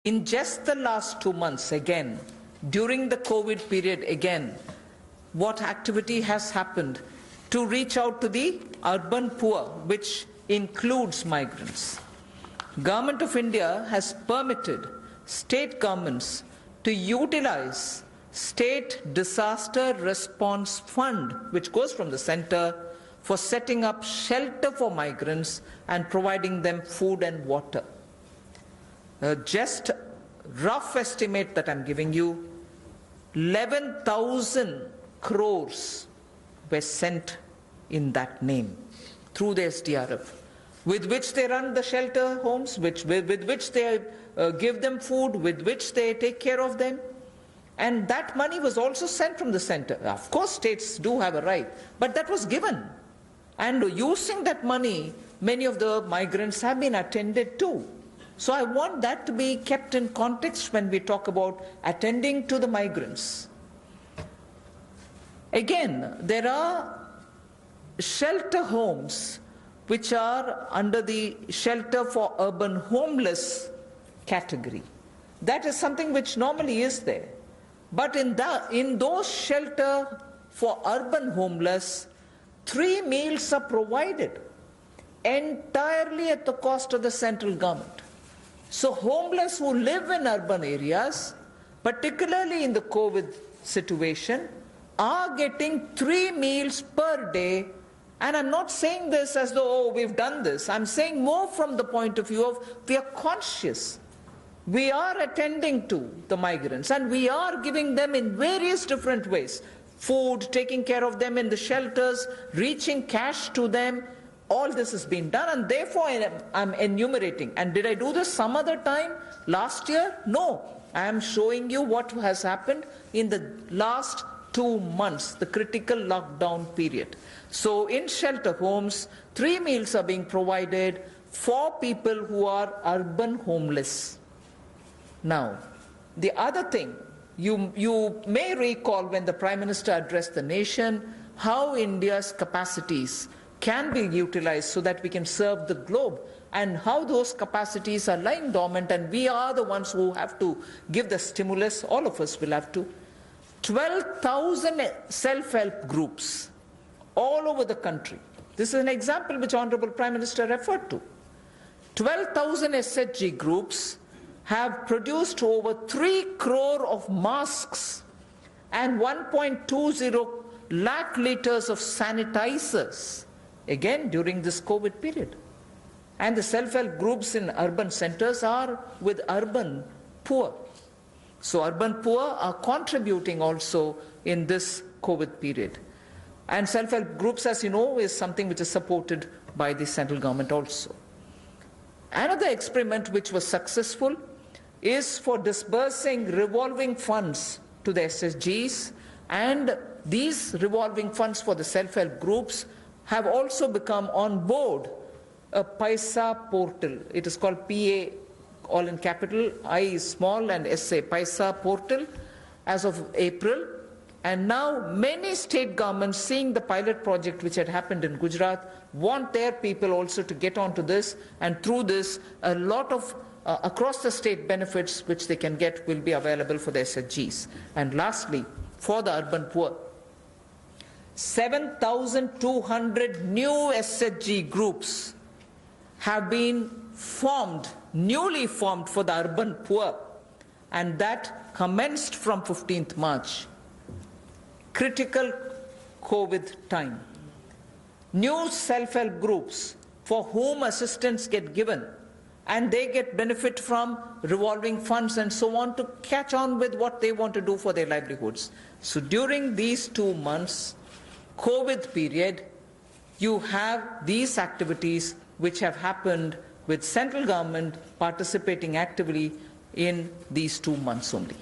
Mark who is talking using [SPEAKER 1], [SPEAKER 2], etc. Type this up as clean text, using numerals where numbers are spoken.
[SPEAKER 1] In just the last 2 months, again, during the COVID period, again, what activity has happened to reach out to the urban poor, which includes migrants? Government of India has permitted state governments to utilize State Disaster Response Fund, which goes from the center, for setting up shelter for migrants and providing them food and water. Just rough estimate that I'm giving you, 11,000 crores were sent in that name through the SDRF, with which they run the shelter homes, with which they give them food, with which they take care of them. And that money was also sent from the center. Of course, states do have a right, but that was given. And using that money, many of the migrants have been attended to. So I want that to be kept in context when we talk about attending to the migrants. Again, there are shelter homes which are under the shelter for urban homeless category. That is something which normally is there. But in those shelter for urban homeless, 3 meals are provided entirely at the cost of the central government. So homeless who live in urban areas, particularly in the COVID situation, are getting 3 meals per day. And I'm not saying this as though, oh, we've done this. I'm saying more from the point of view of we are conscious. We are attending to the migrants and we are giving them in various different ways. Food, taking care of them in the shelters, reaching cash to them. All this has been done, and therefore I'm enumerating. And did I do this some other time? Last year? No. I am showing you what has happened in the last 2 months, the critical lockdown period. So in shelter homes, 3 meals are being provided for people who are urban homeless. Now, the other thing, you may recall when the Prime Minister addressed the nation, how India's capacities can be utilized so that we can serve the globe, and how those capacities are lying dormant, and we are the ones who have to give the stimulus. All of us will have to. 12,000 self-help groups all over the country. This is an example which Honorable Prime Minister referred to. 12,000 SHG groups have produced over 3 crore of masks and 1.20 lakh liters of sanitizers, again during this COVID period. And the self-help groups in urban centers are with urban poor. So urban poor are contributing also in this COVID period. And self-help groups, as you know, is something which is supported by the central government also. Another experiment which was successful is for disbursing revolving funds to the SSGs, and these revolving funds for the self-help groups have also become on board a Paisa portal. It is called PA, all in capital, I is small and SA, Paisa portal, as of April. And now many state governments, seeing the pilot project which had happened in Gujarat, want their people also to get onto this, and through this a lot of across the state benefits which they can get will be available for the SHGs. And lastly, for the urban poor, 7,200 new SHG groups have been formed, newly formed for the urban poor, and that commenced from 15th March. Critical COVID time. New self-help groups for whom assistance get given, and they get benefit from revolving funds and so on to catch on with what they want to do for their livelihoods. So during these 2 months, COVID period, you have these activities which have happened with central government participating actively in these 2 months only.